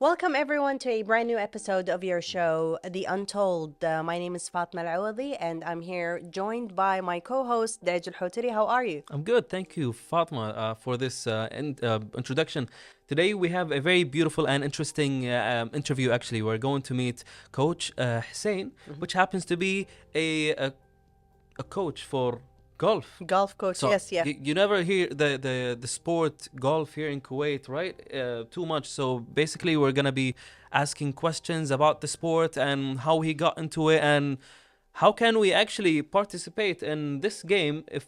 Welcome everyone to a brand new episode of your show, The Untold. My name is Fatma Al-Awadi and I'm here joined by my co-host Dej Al-Hotiri. How are you? I'm good. Thank you, Fatma, for this introduction. Today, we have a very beautiful and interesting interview, actually. We're going to meet Coach Hussain, which happens to be a coach for golf. Golf coach, So yes, yeah. you never hear the sport golf here in Kuwait, right? Too much. So basically, we're gonna be asking questions about the sport and how he got into it and how can we actually participate in this game if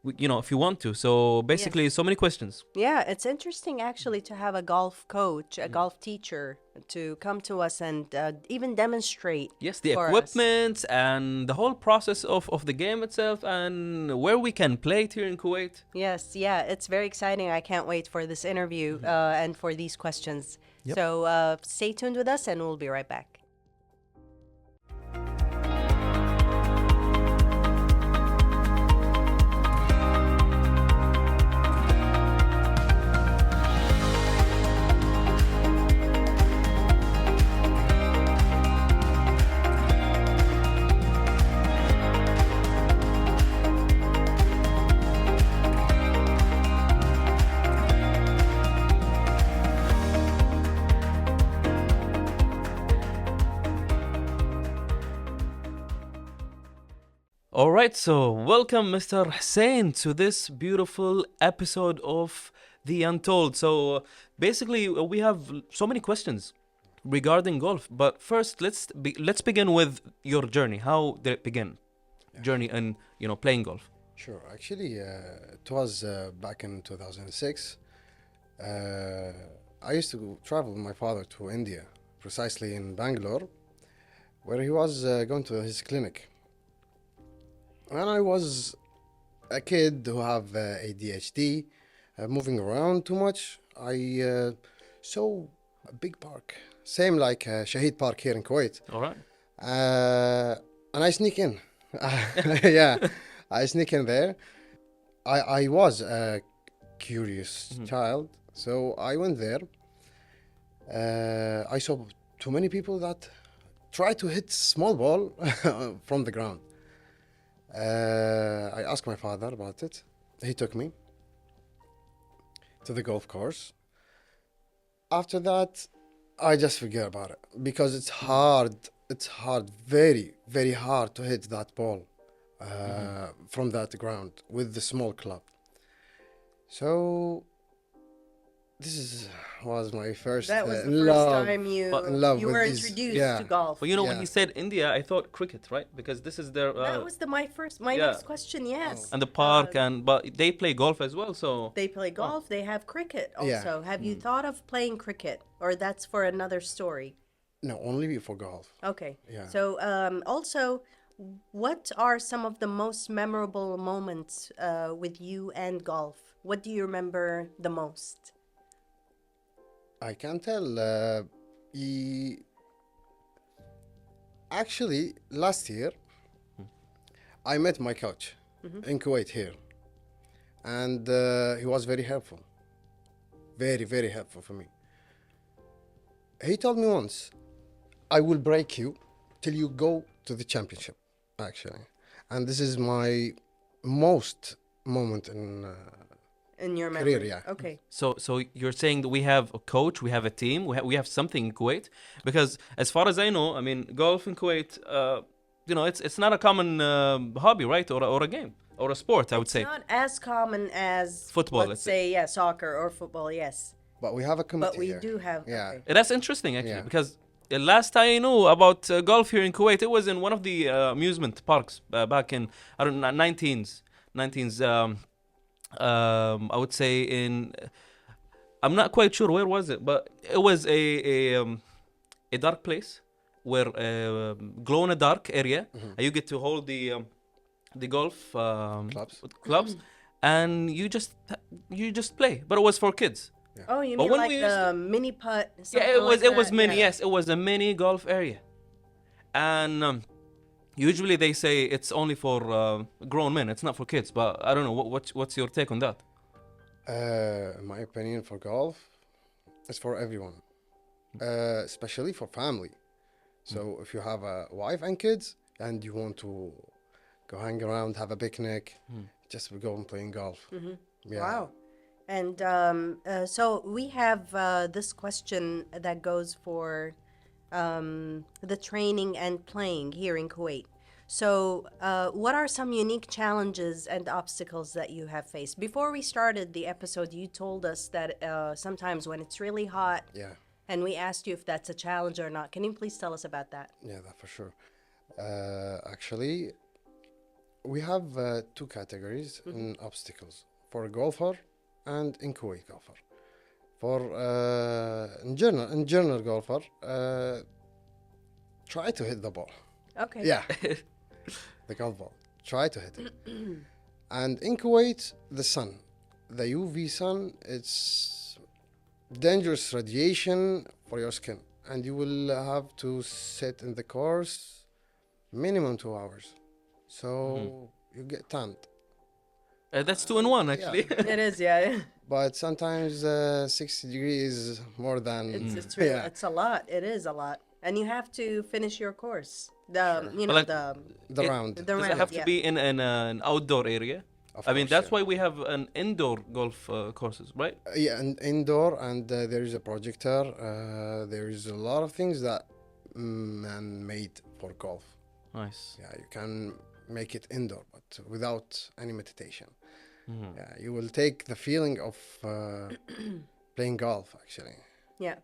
if you want to. So basically, Yes. so many questions. Yeah, it's interesting actually to have a golf coach, a golf teacher to come to us and even demonstrate Yes, the for us. equipment and the whole process of the game itself and where we can play it here in Kuwait. Yes, yeah, it's very exciting. I can't wait for this interview and for these questions. Yep. So stay tuned with us and we'll be right back. All right, so welcome, Mr. Hussein, to this beautiful episode of The Untold. So basically, we have so many questions regarding golf. But first, let's begin with your journey. How did it begin? Journey in playing golf. Sure. Actually, it was back in 2006. I used to travel with my father to India, precisely in Bangalore, where he was going to his clinic. When I was a kid who have ADHD, moving around too much, I saw a big park, same like Shahid Park here in Kuwait. All right. And I sneak in. Yeah, I sneak in there. I was a curious child, so I went there. I saw too many people that try to hit small ball from the ground. I asked my father about it. He took me to the golf course. After that, I just forget about it because it's hard. It's hard, very, very hard to hit that ball from that ground with the small club. So was my first That was the love. first time love you with were these- introduced yeah. to golf. Well, when Yeah. he said India, I thought cricket, right? Because this is their That was my yeah. next question. Yes, and the park, but they play golf as well. So they play golf. They have cricket also. Yeah. Have you thought of playing cricket, or that's for another story? No, only for golf. Okay. Yeah. So also, what are some of the most memorable moments with you and golf? What do you remember the most? I can tell. Actually, last year, I met my coach in Kuwait here, and he was very helpful. Very, very helpful for me. He told me once, I will break you till you go to the championship, actually. And this is my most moment In your memory? career, yeah. Okay. So you're saying that we have a coach, we have a team, we have something in Kuwait, because as far as I know, I mean, golf in Kuwait, it's not a common hobby, right, or a game or a sport, I would It's say. not as common as Football, let's let's say, yeah, soccer or football. Yes, But we have a committee but we here. do have. Yeah. Okay. That's interesting actually, Yeah. because last I knew about golf here in Kuwait, it was in one of the amusement parks back in I don't know 19s. I would say I'm not quite sure where was it, but it was a dark place where glow in the dark area. And you get to hold the golf clubs, and you just play. But it was for kids. Oh, you But mean when like we used the mini putt? Yeah, something it was like it was that? mini. Yeah. Yes, it was a mini golf area, and usually they say it's only for grown men. It's not for kids. But I don't know. What's your take on that? My opinion for golf is for everyone. especially for family. So if you have a wife and kids and you want to go hang around, have a picnic, just go and playing golf. Yeah. Wow. And so we have this question that goes for the training and playing here in Kuwait. So, what are some unique challenges and obstacles that you have faced? Before we started the episode, you told us that sometimes when it's really hot, Yeah. and we asked you if that's a challenge or not. Can you please tell us about that? Yeah, that for sure. Actually, we have two categories in obstacles for a golfer and in Kuwait golfer. For in general golfer, try to hit the ball. Okay. Yeah, the golf ball. Try to hit it. And in Kuwait, the sun, the UV sun, it's dangerous radiation for your skin, and you will have to sit in the course minimum 2 hours. So you get tanned. That's 2 in 1, actually. It is, yeah. But sometimes 60 degrees more than It's really, yeah, it's a lot. It is a lot, and you have to finish your course. The you know Like, the It- round. the Does round. it have to yeah. be in an outdoor area? Of I mean, course, that's yeah. why we have an indoor golf courses, right? Yeah, and indoor, and there is a projector. There is a lot of things that man made for golf. Nice. Yeah, you can make it indoor, but without any meditation. Mhm. Yeah, you will take the feeling of playing golf, actually. Yeah.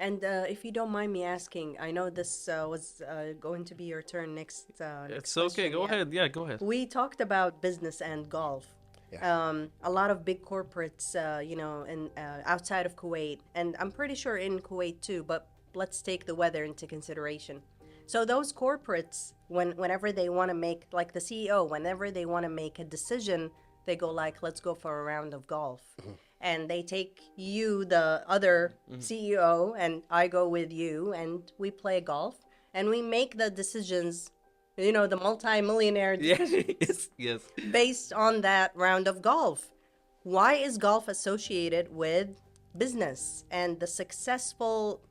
And if you don't mind me asking, I know this was going to be your turn next. Next It's okay. question, Go yeah. ahead. Yeah, go ahead. We talked about business and golf. Yeah. A lot of big corporates, in outside of Kuwait, and I'm pretty sure in Kuwait too. But let's take the weather into consideration. So those corporates, whenever they want to make, like the CEO, whenever they want to make a decision, they go like, "Let's go for a round of golf," and they take you, the other CEO, and I go with you, and we play golf, and we make the decisions. The multi-millionaire Yes. Yes. based on that round of golf. Why is golf associated with business and the successful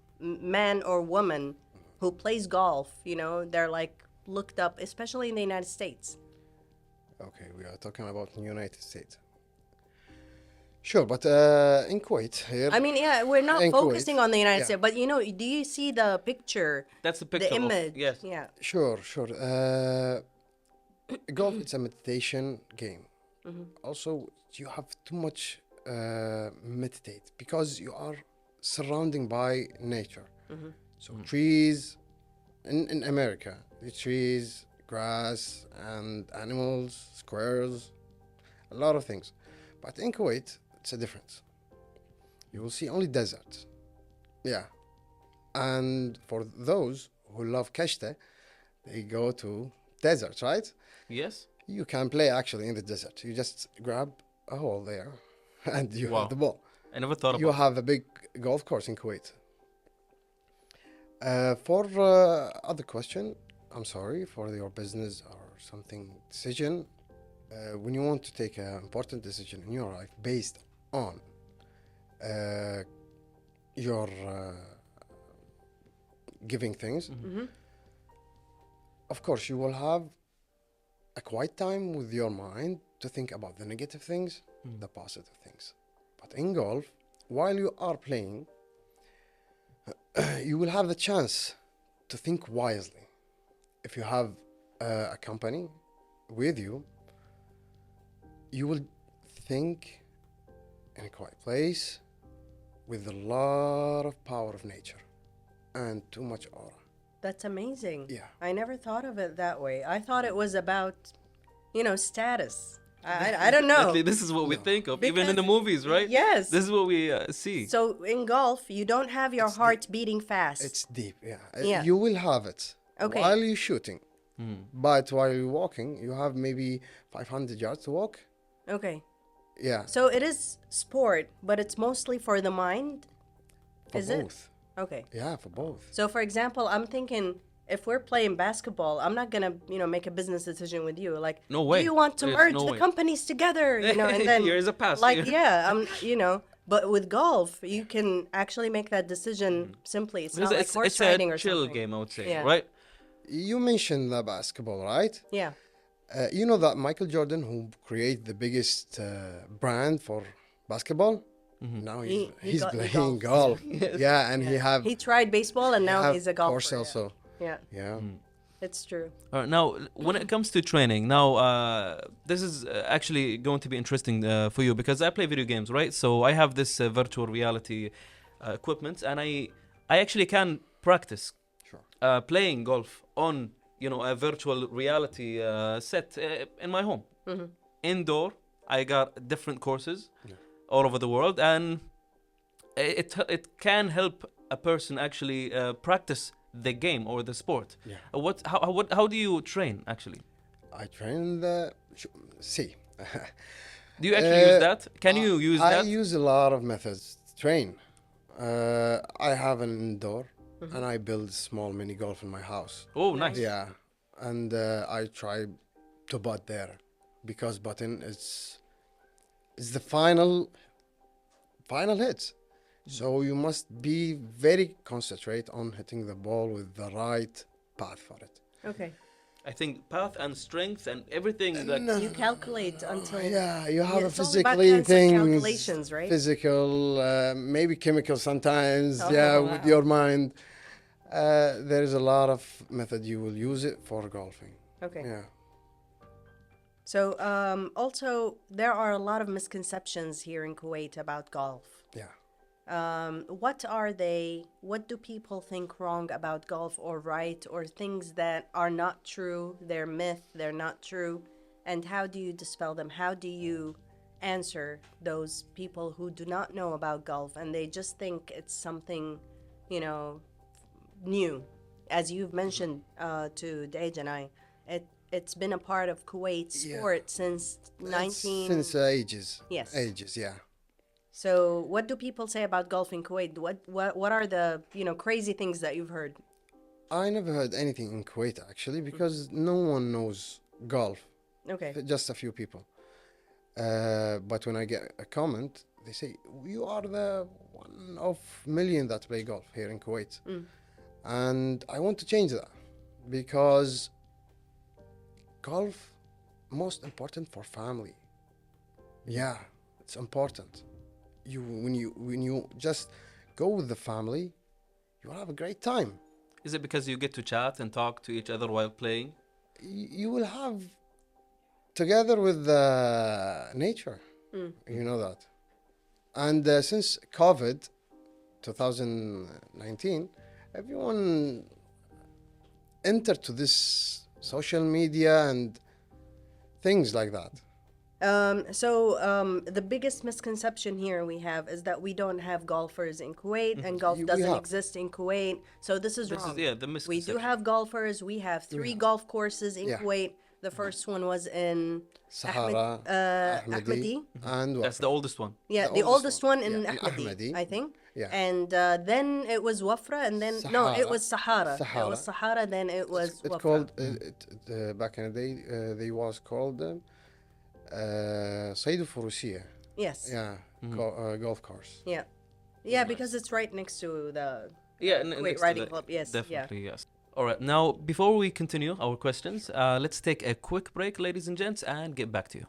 man or woman who plays golf? They're like looked up, especially in the United States. Okay, we are talking about the United States. Sure, but in Kuwait here. I mean, yeah, we're not In focusing Kuwait, on the United yeah. States, but do you see the picture, That's the the picture. image? Yes. Yeah. Sure. Golf, it's a meditation game. Also, you have too much meditate because you are surrounding by nature. So trees, in America, the trees, grass, and animals, squirrels, a lot of things. But in Kuwait, it's a difference. You will see only desert. Yeah. And for those who love kashta, they go to desert, right? Yes. You can play actually in the desert. You just grab a hole there and you Wow. have the ball. I never thought You about. have a big golf course in Kuwait. For other question, I'm sorry for your business or something decision. When you want to take an important decision in your life based on your giving things, of course, you will have a quiet time with your mind to think about the negative things, the positive things. But in golf, while you are playing, you will have the chance to think wisely. If you have a company with you, you will think in a quiet place with a lot of power of nature and too much aura. That's amazing. Yeah. I never thought of it that way. I thought it was about, status. I don't know. Definitely, this is what we think of, even in the Because- movies, right? Yes. This is what we see. So in golf, you don't have your heart beating fast. It's deep, yeah. Yeah. You will have it Okay. while you're shooting. But while you're walking, you have maybe 500 yards to walk. Okay. Yeah, So it is sport, but it's mostly for the mind? for is it? both. Okay. Yeah, for both. So for example, I'm thinking if we're playing basketball, I'm not gonna, make a business decision with you. Like, No way. do you want to There's merge no the way. companies together? And then Here's a pass. like, yeah, But with golf, you can actually make that decision simply. It's Because not like horse it's riding a or chill something. game, I would say, Yeah. right? You mentioned the basketball, right? Yeah. You know that Michael Jordan, who created the biggest brand for basketball, now He he's got into playing golf. golf. Yes. Yeah, and He tried baseball and he now have he's a course golfer. also. Yeah. Yeah. It's true. All right, now, when it comes to training, now this is actually going to be interesting for you because I play video games, right? So I have this virtual reality equipment, and I actually can practice Sure. playing golf on a virtual reality set in my home, indoor. I got different courses all over the world, and it can help a person actually practice the game or the sport. Yeah. How do you train actually? I train the see. Do you actually use that? Can you use I that? use a lot of methods to train. I have an indoor, and I build small mini golf in my house. Oh, nice. Yeah, and I try to putt there because putting is the final hits. So you must be very concentrate on hitting the ball with the right path for it. Okay. I think path and strength and everything that You calculate until. Yeah, you have a it's all about physically constant things, calculations, right? physical, maybe chemical sometimes. Oh, yeah, wow. with your mind. There is a lot of method you will use it for golfing. Okay. Yeah. So, also, there are a lot of misconceptions here in Kuwait about golf. Yeah. What are they? What do people think wrong about golf or right, or things that are not true? They're myth, they're not true. And how do you dispel them? How do you answer those people who do not know about golf and they just think it's something, new? As you've mentioned to Dej and I, it's been a part of Kuwait sport since 19... Since ages. Yes. Ages, yeah. So, what do people say about golf in Kuwait? What are the crazy things that you've heard? I never heard anything in Kuwait actually because no one knows golf. Okay. Just a few people. But when I get a comment, they say you are the one of million that play golf here in Kuwait, and I want to change that because golf most important for family. Yeah, it's important. When you just go with the family, you will have a great time. is it because you get to chat and talk to each other while playing? You will have together with the nature. You know that. And since COVID 2019, everyone entered to this social media and things like that. The biggest misconception here we have is that we don't have golfers in Kuwait and golf We doesn't have. exist in Kuwait. So this is This wrong. is the We misconception. do have golfers. We have 3 golf courses in Yeah. Kuwait. The first one was in Sahara, Ahmadi. and That's the oldest one. Yeah, The the oldest oldest one in Yeah, Ahmadi, Ahmadi. I think. Yeah. And then it was Wafra, and then no, it Sahara. was Sahara. It Sahara. was Sahara. Then it was It's Wafra. called back in the day. They was called Said Furusiya. Yes. Yeah, golf course. Yeah. Yeah, because it's right next to the. Yeah, Kuwait next to Riding the- Club, yes, yeah. Definitely, yes. All right, now before we continue our questions, let's take a quick break, ladies and gents, and get back to you.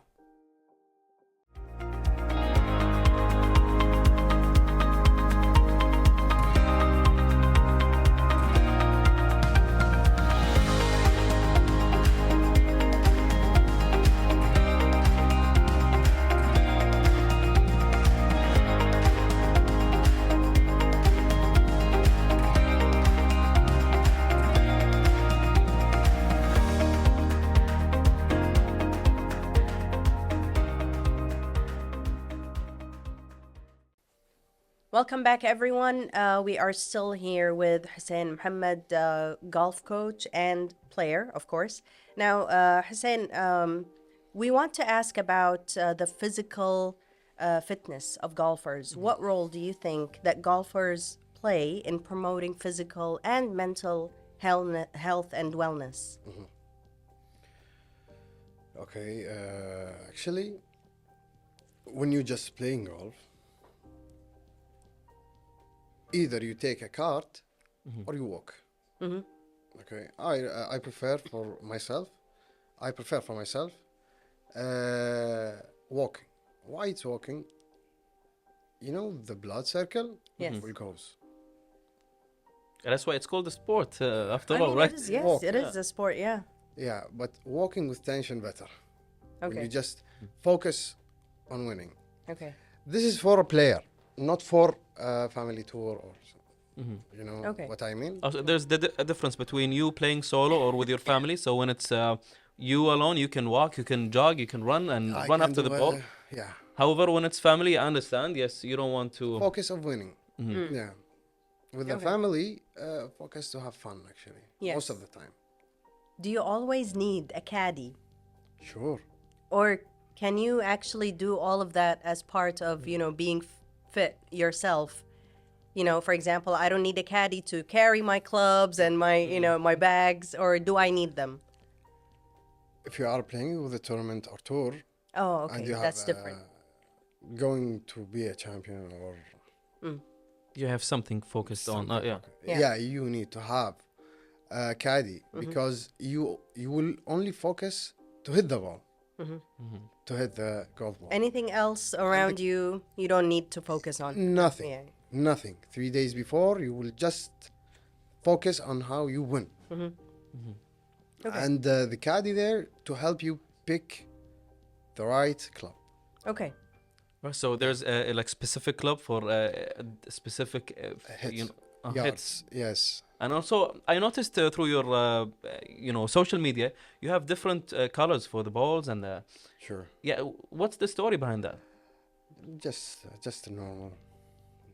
Welcome back, everyone. We are still here with Hussain Mohammad, golf coach and player, of course. Now, Hussain, we want to ask about the physical fitness of golfers. What role do you think that golfers play in promoting physical and mental health and wellness? Okay, actually, when you're just playing golf, either you take a cart or you walk. Mm-hmm. Okay, I prefer for myself. I prefer for myself walking. Why it's walking? You know the blood circle Yes. will goes. That's why it's called a sport, after I all, mean, right? it is, yes, Walk, it is yeah. a sport, yeah. Yeah, but walking with tension better. When Okay. you just focus on winning. Okay. This is for a player, not for a family tour or something. You know Okay. what I mean? Also, there's a difference between you playing solo or with your family. So when it's you alone, you can walk, you can jog, you can run and I run can after do the ball. yeah. However, when it's family, I understand. Yes, you don't want to. Focus of winning. Mm. Yeah. With the Okay. family, focus to have fun actually. Yes. Most of the time. Do you always need a caddy? Sure. Or can you actually do all of that as part of, being fit yourself? For example, I don't need a caddy to carry my clubs and my bags, or do I need them? If you are playing with a tournament or tour Oh, and okay, you have that's different. going to be a champion or You have something focused on. something, Yeah. Yeah. yeah, you need to have a caddy because you will only focus to hit the ball, to hit the golf ball. Anything else around you don't need to focus on? Nothing. Yeah. Nothing. 3 days before, you will just focus on how you win. Okay. And the caddy there to help you pick the right club. Okay. Right, so there's a like specific club for a specific Hits. you know, Yards. hits. Yes. And also, I noticed through your social media, you have different colors for the balls and Sure. yeah. What's the story behind that? Just a normal.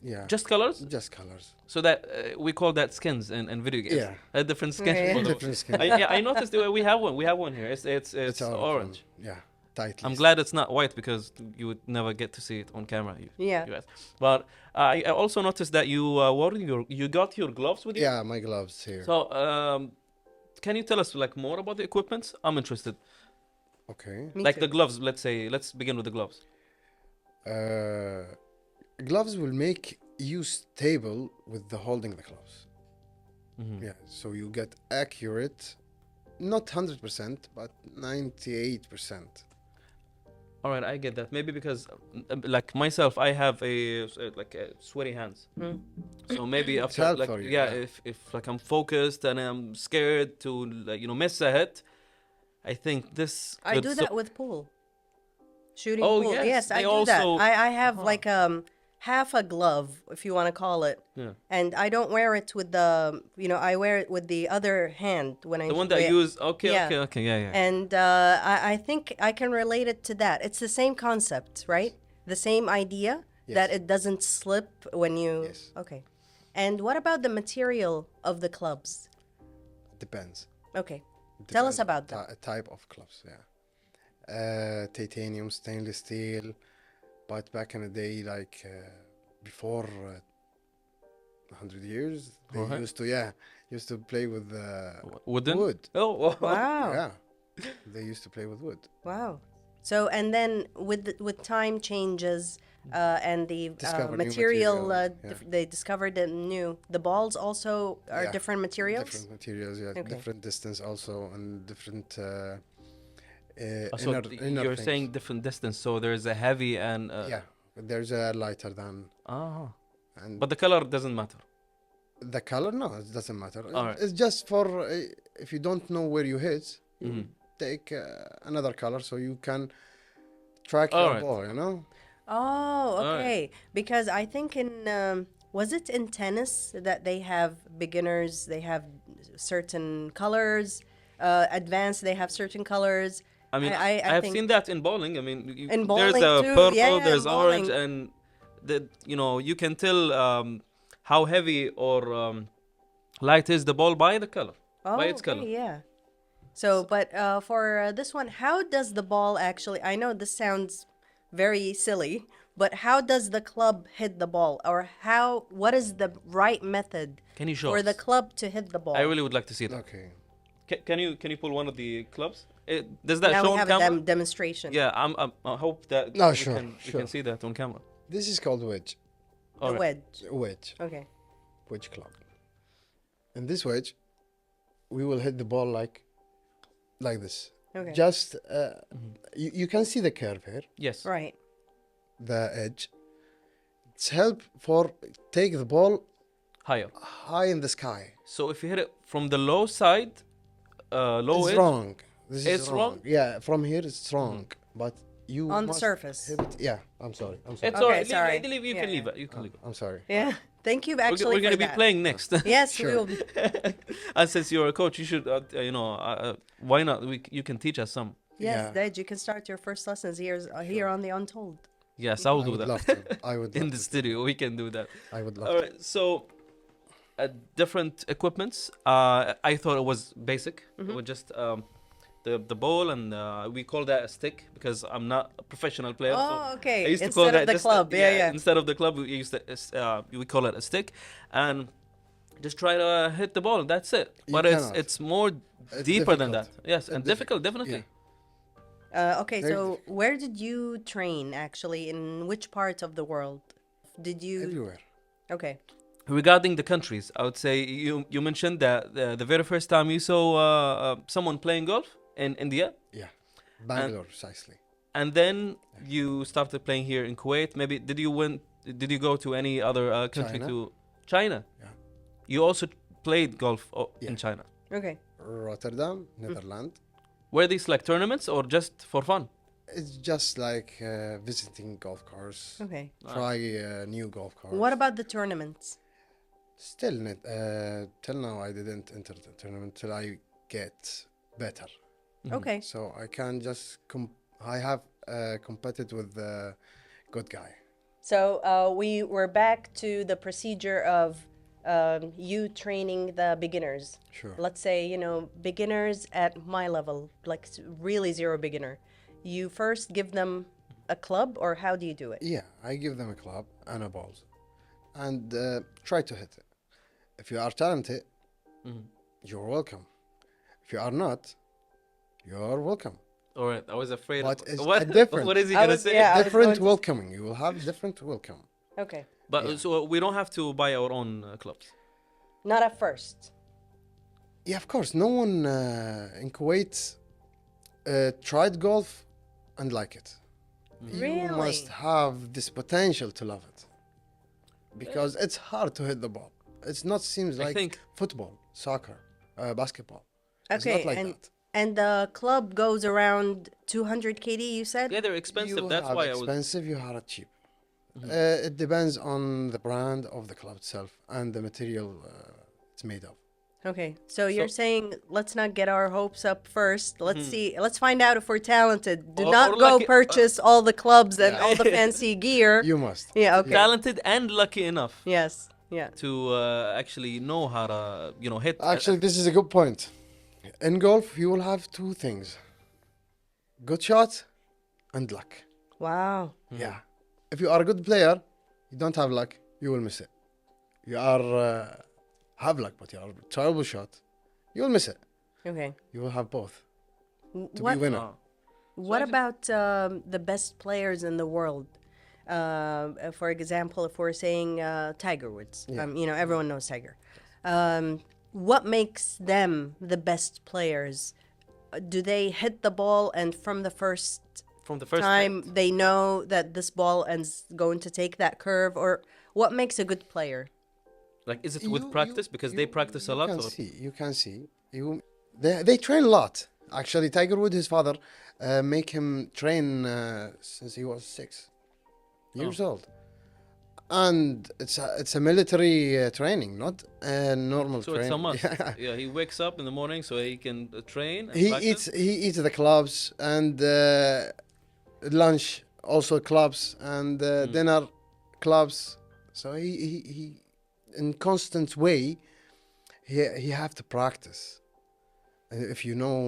Yeah. Just colors? Just colors. So that we call that skins in video games. Yeah. A different skin. Okay. for the- Different skin. I noticed we have one. We have one here. It's our orange. phone. Yeah. Tight. I'm glad it's not white because you would never get to see it on camera. Yeah. You guys. But I also noticed that you got your gloves with you. Yeah, my gloves here. So can you tell us like more about the equipment? I'm interested. Okay. Me Like too. the gloves. Let's begin with the gloves. Gloves will make you stable with the holding the gloves. Yeah. So you get accurate, not 100%, but 98%. All right, I get that. Maybe because, like myself, I have like sweaty hands. So maybe after, help like, for you, yeah, yeah. if like I'm focused and I'm scared to, like, miss a hit, I think this. I could do that with pool. Shooting Oh, pool. yes, Yes, I they do that. also- I have like half a glove, if you want to call it. Yeah. And I don't wear it with the, I wear it with the other hand when I The one that wear- use. Okay, Yeah. okay, yeah. And I think I can relate it to that. It's the same concept, right? The same idea that Yes. it doesn't slip when you. Yes. Okay. And what about the material of the clubs? Depends. Okay. Tell us Depends about that. type of clubs. Yeah. Titanium, stainless steel, but back in the day, like before 100 years, they Alright. used to play with Wooden. wood. Oh, Wow. Yeah, they used to play with wood. Wow. So and then with time changes and the Discover new material, material, yeah. they discovered the new. The balls also are Yeah, different materials. Different materials, yeah. Okay. Different distance also, and different so inner you're things. saying different distance. So there's a heavy and. Yeah, there's a lighter than, Ah. and But the color doesn't matter. the color, no, it doesn't matter. Alright. It's just for if you don't know where you hit, you Mhm. take another color so you can track your Alright. ball. You know, Oh, Alright. okay. Because I think in was it in tennis that they have beginners, they have certain colors, advanced they have certain colors. I mean, I have think seen that in bowling. I mean, In there's bowling a too. purple, Yeah, in there's orange, bowling. and you can tell how heavy or light is the ball by the color, oh, by its okay, color. yeah. So, but for this one, how does the ball actually? I know this sounds very silly, but how does the club hit the ball, or what is the right method Can you show for us? the club to hit the ball? I really would like to see that. okay. Can you pull one of the clubs? Does that now show we on have camera? a demonstration. Yeah, I hope that No, we sure, can, we sure. can see that on camera. This is called wedge. The Alright. wedge. Wedge. Okay. wedge club. In this wedge, we will hit the ball like this. Okay. Just you can see the curve here, Yes. Right. the edge. It's help for take the ball Higher. high in the sky. So if you hit it from the low side, low It's edge, wrong. This It's is wrong? Yeah, from here it's wrong, but you On the must surface. hit it. Yeah, I'm sorry. it's Okay, alright. sorry. You Yeah, can yeah. leave it. You can leave it. I'm sorry. Yeah. Thank you We're actually going to for be that. playing next. Yes, we Sure. will. And since you're a coach, you should, why not? You can teach us some. Yes, Yeah. Dej, you can start your first lessons here on the Untold. Yes, I will I do would that. love to. I would In love the to. studio, we can do that. I would love All right. So, different equipments. I thought it was basic. It was just the ball, and we call that a stick because I'm not a professional player. Oh, so okay. I used to Instead call of that the just club. Yeah. Instead of the club, we call it a stick, and just try to hit the ball. That's it. You But cannot. it's more It's deeper than that. difficult. Yes, It's and difficult. definitely. Okay, Very so where did you train actually? In which part of the world? Did you? Everywhere. Okay. Regarding the countries, I would say you mentioned that the very first time you saw someone playing golf in India, Yeah, Bangalore precisely. and then you started playing here in Kuwait. Maybe did you go to any other country China. to China? Yeah. You also played golf in Yeah. China. Okay. Rotterdam, Netherlands. Were these like tournaments or just for fun? It's just like visiting golf course. Okay. Try new golf course. What about the tournaments? Still, till now I didn't enter the tournament till I get better. Okay. So I can just I have competed with a good guy. So we were back to the procedure of you training the beginners. Sure. Let's say, beginners at my level, like really zero beginner. You first give them a club, or how do you do it? Yeah, I give them a club and a ball, and try to hit it. If you are talented, you're welcome. If you are not, you're welcome. All right, I was afraid. But it's what? a different- What is he I gonna was- say? yeah, I was Different going to- welcoming. You will have different welcome. Okay. But Yeah. so we don't have to buy our own clubs. Not at first. Yeah, of course. No one in Kuwait tried golf and like it. You Really? must have this potential to love it, because it's hard to hit the ball. It's not seems I like think- football, soccer, basketball. It's Okay. not like and that. and the club goes around 200 KD, you said? Yeah, they're expensive. You That's have why I was. expensive. You have it cheap. It depends on the brand of the club itself and the material it's made of. Okay, so you're saying let's not get our hopes up first. Let's see. Let's find out if we're talented. Do Or- not or go like, purchase all the clubs and Yeah. all the fancy gear. You must. Yeah. Okay. Talented and lucky enough Yes. Yeah. to actually know how to hit. Actually, this is a good point. In golf, you will have two things: good shot and luck. Wow. Yeah. If you are a good player, you don't have luck, you will miss it. You are have luck, but you are a terrible shot, you will miss it. Okay. You will have both to What be winner. What about the best players in the world? For example, if we're saying Tiger Woods, Yeah. everyone knows Tiger. What makes them the best players? Do they hit the ball and from the first From the first time hit. they know that this ball is going to take that curve, or what makes a good player? Like, is it with practice? Because they practice a lot. You Or? can see. You can see. They train a lot. Actually, Tiger Woods, his father, make him train since he was 6 years old, and it's a military training, not a normal So training. it's a must. Yeah. Yeah, he wakes up in the morning so he can train. And He practice. eats the clubs and lunch also clubs and dinner clubs. So he in constant way he have to practice. If you know,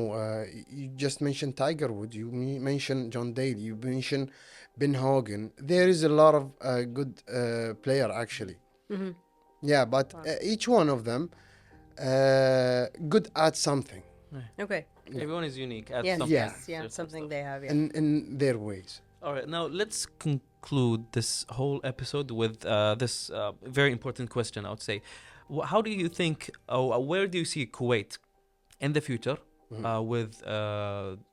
you just mentioned Tiger Woods, you mentioned John Daly, you mentioned Ben Hogan. There is a lot of good player actually. Yeah, but each one of them good at something Okay. Everyone is unique at Yes. something. Yes. Yeah. There's some Something stuff. they have. Yeah. in their ways. All right, now let's conclude this whole episode with this very important question, I would say. How do you think, where do you see Kuwait in the future with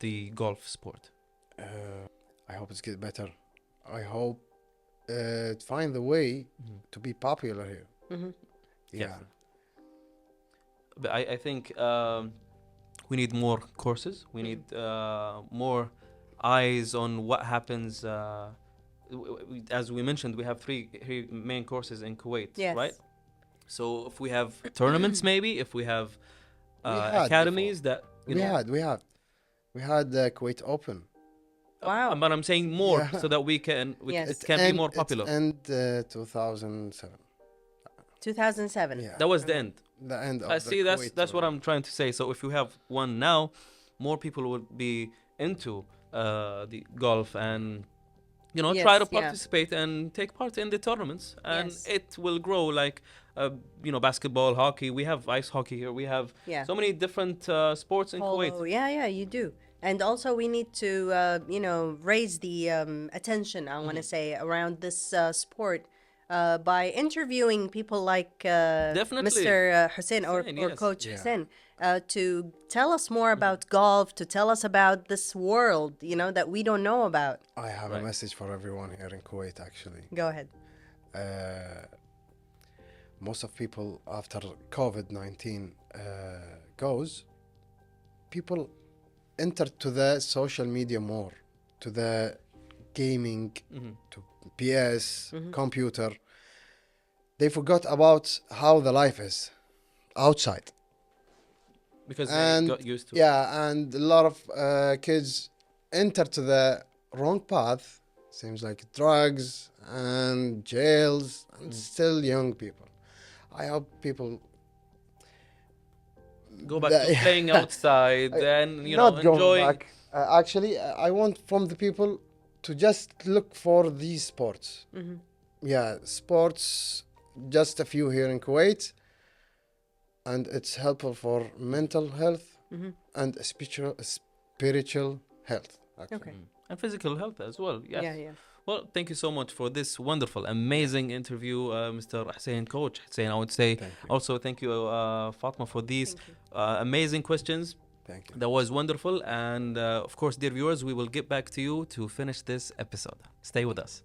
the golf sport? I hope it's get better. I hope find the way to be popular here. Mm-hmm. Yeah. But I think we need more courses. We need more eyes on what happens. As we mentioned, we have three main courses in Kuwait, Yes. right? So if we have tournaments, maybe if we have We had academies before. that you know, We had the Kuwait Open. Wow. but I'm saying more Yeah. so that we can Yes. it can be more popular. And 2007. 2007. Yeah. That was the end. The end of I the see. That's Kuwait what tournament. I'm trying to say. So if you have one now, more people will be into the golf and try to Yes, yeah. participate and take part in the tournaments, and Yes. it will grow like basketball, hockey. We have ice hockey here. We have Yeah. so many different sports in Kuwait. Polo. Yeah, you do. And also, we need to, raise the attention, I want to say, around this sport by interviewing people like Definitely. Mr. Hussain or Hussain, yes. Coach Yeah. Hussain to tell us more about golf, to tell us about this world, that we don't know about. I have Right. a message for everyone here in Kuwait, actually. Go ahead. Most of people after COVID-19 goes, people enter to the social media more, to the gaming, to PS, computer. They forgot about how the life is outside. Because And they got used to it. yeah, and a lot of kids enter to the wrong path. Seems like drugs and jails, and still young people. I hope people Go back That- to playing outside and not going enjoying. back. Actually, I want from the people to just look for these sports. Yeah, sports, just a few here in Kuwait, and it's helpful for mental health and spiritual health. Actually. Okay. And physical health as well. Yes. Yeah. Well, thank you so much for this wonderful, amazing interview, Mr. Hussain, Coach Hussain. I would say Thank you. also thank you, Fatma, for these amazing questions. Thank you. That was wonderful. And of course, dear viewers, we will get back to you to finish this episode. Stay with us.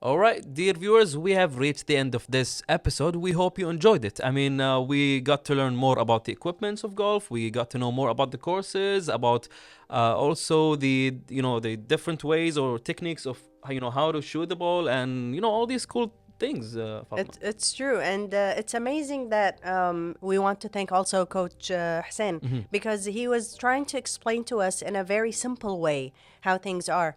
All right, dear viewers, we have reached the end of this episode. We hope you enjoyed it. I mean, we got to learn more about the equipments of golf. We got to know more about the courses, about also the the different ways or techniques of how to shoot the ball, and all these cool things. Fatma. It's true, and it's amazing that we want to thank also Coach Hussain because he was trying to explain to us in a very simple way how things are.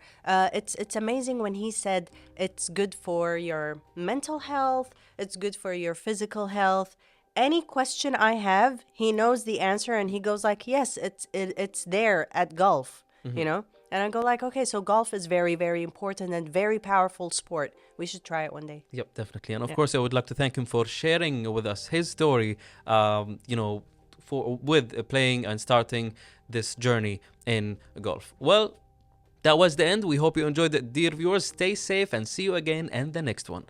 It's amazing when he said it's good for your mental health, it's good for your physical health. Any question I have, he knows the answer, and he goes like, "Yes, it's there at golf," And I go like, "Okay, so golf is very, very important and very powerful sport. We should try it one day." Yep, definitely. And of course, I would like to thank him for sharing with us his story, with playing and starting this journey in golf. Well, that was the end. We hope you enjoyed it, dear viewers. Stay safe and see you again in the next one.